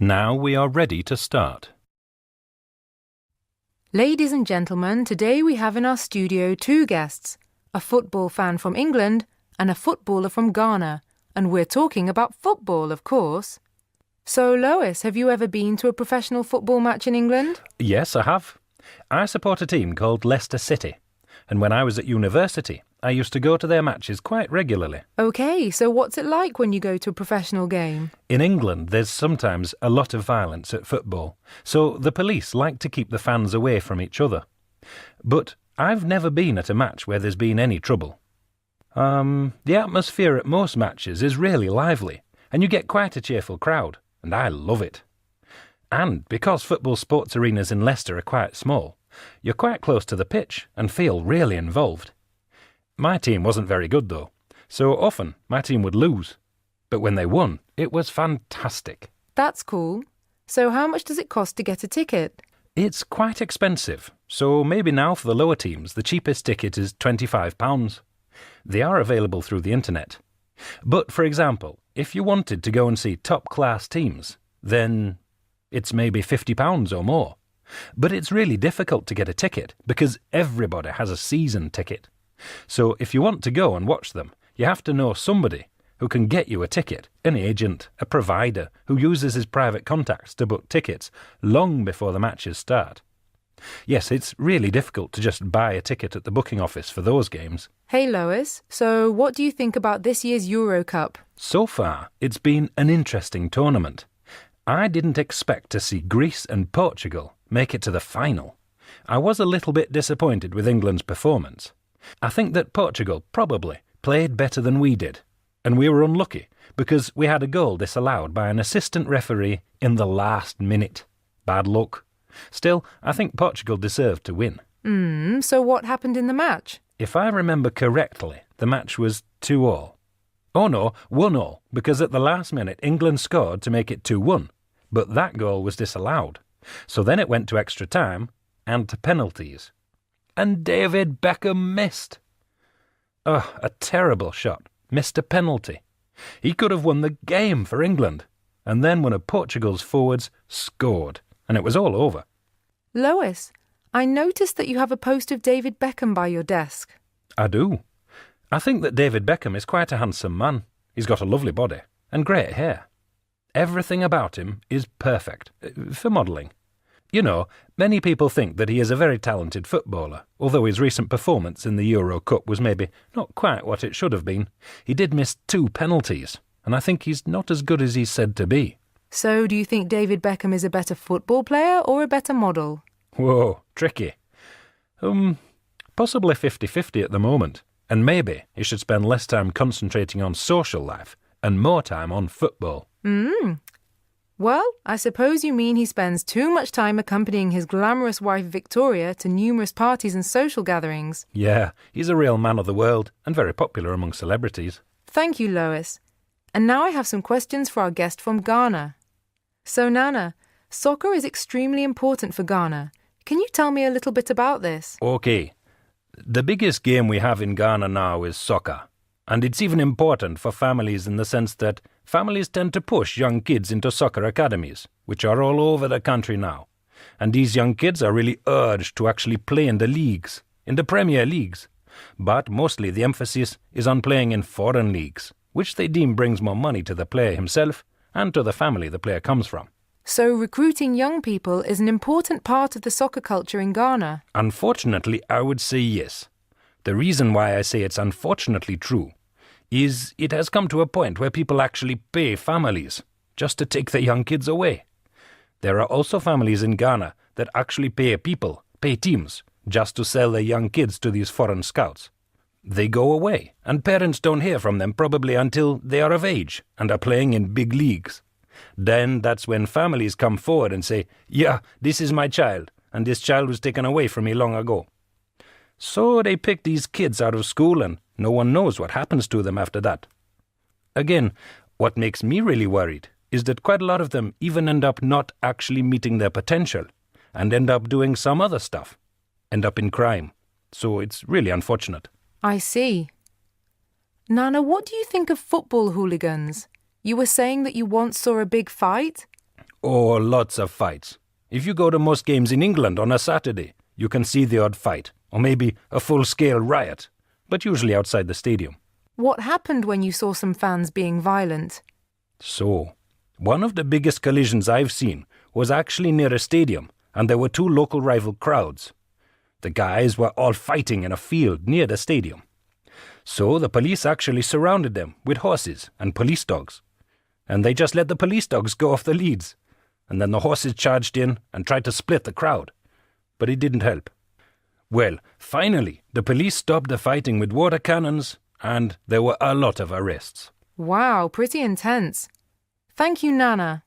Now we are ready to start. Ladies and gentlemen, today we have in our studio two guests, a football fan from England and a footballer from Ghana, and we're talking about football, of course. So, Lois, have you ever been to a professional football match in England? Yes, I have. I support a team called Leicester City, and when I was at university, I used to go to their matches quite regularly. OK, so what's it like when you go to a professional game? In England, there's sometimes a lot of violence at football, so the police like to keep the fans away from each other. But I've never been at a match where there's been any trouble. The atmosphere at most matches is really lively, and you get quite a cheerful crowd, and I love it. And because football sports arenas in Leicester are quite small, you're quite close to the pitch and feel really involved. My team wasn't very good though, so often my team would lose. But when they won, it was fantastic. That's cool. So how much does it cost to get a ticket? It's quite expensive, so maybe now for the lower teams the cheapest ticket is £25. They are available through the internet. But for example, if you wanted to go and see top-class teams, then it's maybe £50 or more. But it's really difficult to get a ticket because everybody has a season ticket. So if you want to go and watch them, you have to know somebody who can get you a ticket, an agent, a provider who uses his private contacts to book tickets long before the matches start. Yes, it's really difficult to just buy a ticket at the booking office for those games. Hey Lois, so what do you think about this year's Euro Cup? So far, it's been an interesting tournament. I didn't expect to see Greece and Portugal make it to the final. I was a little bit disappointed with England's performance. I think that Portugal probably played better than we did, and we were unlucky because we had a goal disallowed by an assistant referee in the last minute. Bad luck. Still, I think Portugal deserved to win. So what happened in the match? If I remember correctly, the match was 2-2. Oh no, 1-1, because at the last minute England scored to make it 2-1, but that goal was disallowed. So then it went to extra time and to penalties. And David Beckham missed. Oh, a terrible shot. Missed a penalty. He could have won the game for England. And then one of Portugal's forwards scored, and it was all over. Lois, I noticed that you have a poster of David Beckham by your desk. I do. I think that David Beckham is quite a handsome man. He's got a lovely body and great hair. Everything about him is perfect for modelling. You know, many people think that he is a very talented footballer, although his recent performance in the Euro Cup was maybe not quite what it should have been. He did miss 2 penalties, and I think he's not as good as he's said to be. So do you think David Beckham is a better football player or a better model? Whoa, tricky. Possibly 50-50 at the moment, and maybe he should spend less time concentrating on social life and more time on football. Well, I suppose you mean he spends too much time accompanying his glamorous wife Victoria to numerous parties and social gatherings. Yeah, he's a real man of the world and very popular among celebrities. Thank you, Lois. And now I have some questions for our guest from Ghana. So, Nana, soccer is extremely important for Ghana. Can you tell me a little bit about this? Okay. The biggest game we have in Ghana now is soccer. And it's even important for families in the sense that families tend to push young kids into soccer academies, which are all over the country now. And these young kids are really urged to actually play in the leagues, in the Premier Leagues. But mostly the emphasis is on playing in foreign leagues, which they deem brings more money to the player himself and to the family the player comes from. So recruiting young people is an important part of the soccer culture in Ghana? Unfortunately, I would say yes. The reason why I say it's unfortunately true is it has come to a point where people actually pay families just to take their young kids away. There are also families in Ghana that actually pay teams, just to sell their young kids to these foreign scouts. They go away, and parents don't hear from them probably until they are of age and are playing in big leagues. Then that's when families come forward and say, yeah, this is my child, and this child was taken away from me long ago. So they pick these kids out of school and no one knows what happens to them after that. Again, what makes me really worried is that quite a lot of them even end up not actually meeting their potential and end up doing some other stuff, end up in crime. So it's really unfortunate. I see. Nana, what do you think of football hooligans? You were saying that you once saw a big fight? Oh, lots of fights. If you go to most games in England on a Saturday, you can see the odd fight, or maybe a full-scale riot, but usually outside the stadium. What happened when you saw some fans being violent? So, one of the biggest collisions I've seen was actually near a stadium, and there were two local rival crowds. The guys were all fighting in a field near the stadium. So the police actually surrounded them with horses and police dogs. And they just let the police dogs go off the leads. And then the horses charged in and tried to split the crowd. But it didn't help. Well, finally, the police stopped the fighting with water cannons, and there were a lot of arrests. Wow, pretty intense. Thank you, Nana.